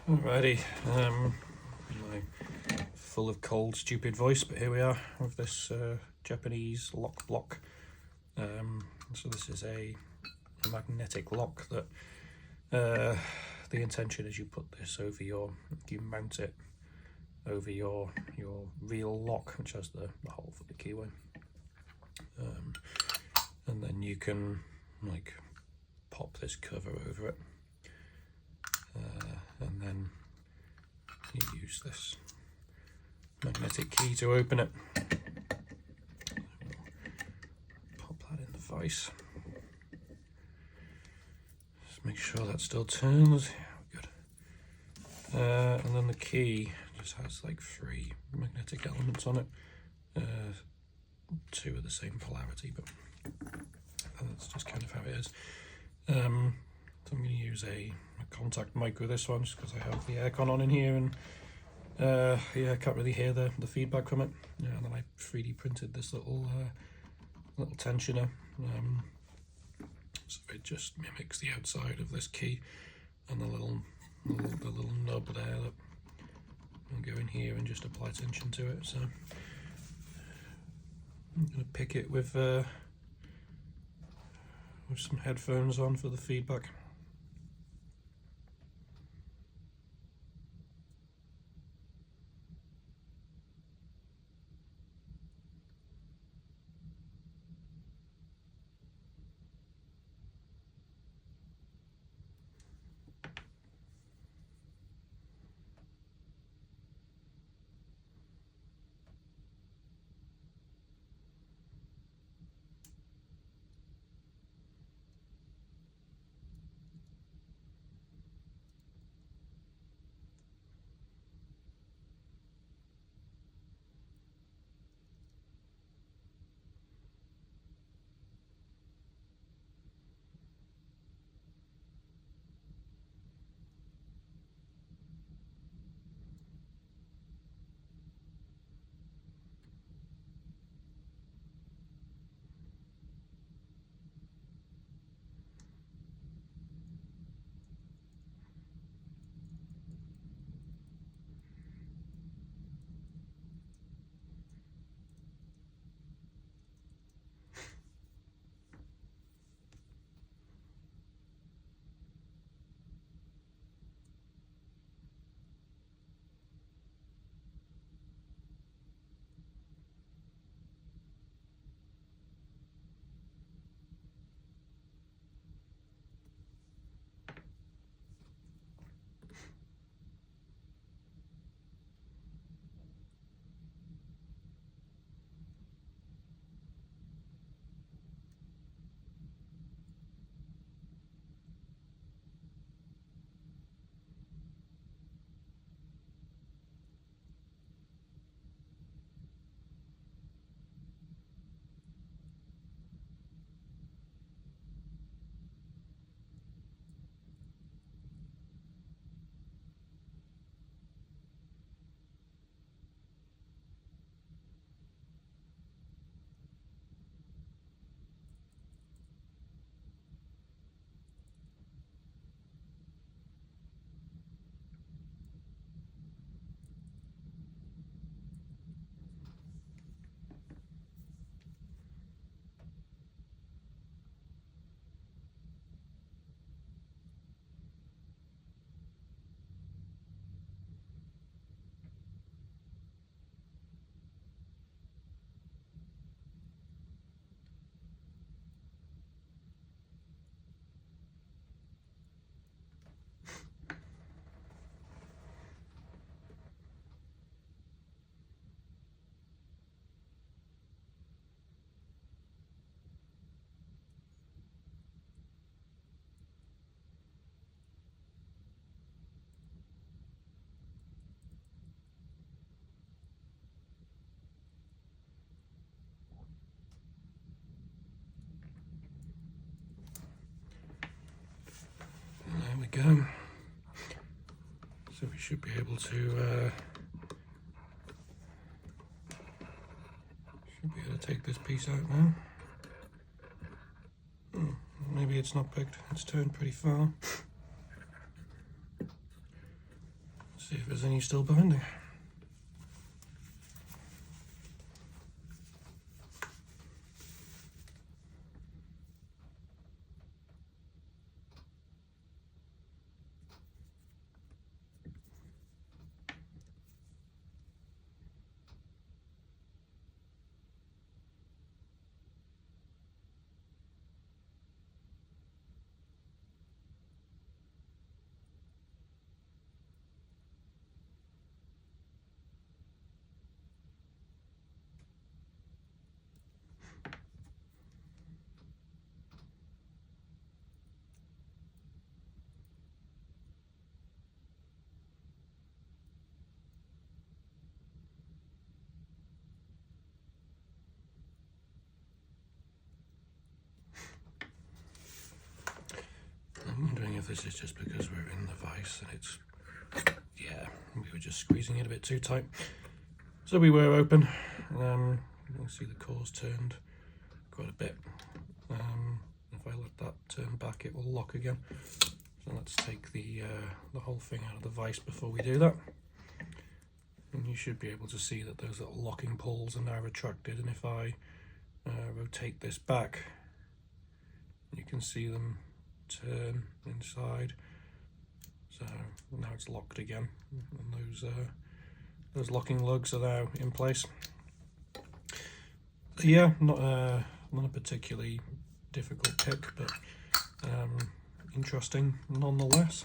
Alrighty, my full of cold, stupid voice, but here we are with this Japanese lock block. So this is a magnetic lock that the intention is you put this over you mount it over your real lock, which has the hole for the keyway, and then you can like pop this cover over it. And then you use this magnetic key to open it. Pop that in the vise. Just make sure that still turns. Good. And then the key just has like 3 magnetic elements on it. 2 are the same polarity, but that's just kind of how it is. So I'm going to use a contact mic with this one just because I have the aircon on in here, and yeah, I can't really hear the feedback from it. Yeah, and then I 3D printed this little tensioner, so it just mimics the outside of this key and the little nub there that will go in here and just apply tension to it. So I'm going to pick it with some headphones on for the feedback. There we go. So we should be able to take this piece out now. Maybe it's not picked. It's turned pretty far. See if there's any still binding. I'm wondering if this is just because we're in the vise and it's, yeah, we were just squeezing it a bit too tight. So we were open. You can see the core's turned quite a bit. If I let that turn back, it will lock again. So let's take the whole thing out of the vise before we do that. And you should be able to see that those little locking pulls are now retracted. And if I rotate this back, you can see them turn inside. So now it's locked again, and those locking lugs are now in place. So yeah, not a particularly difficult pick, but interesting nonetheless.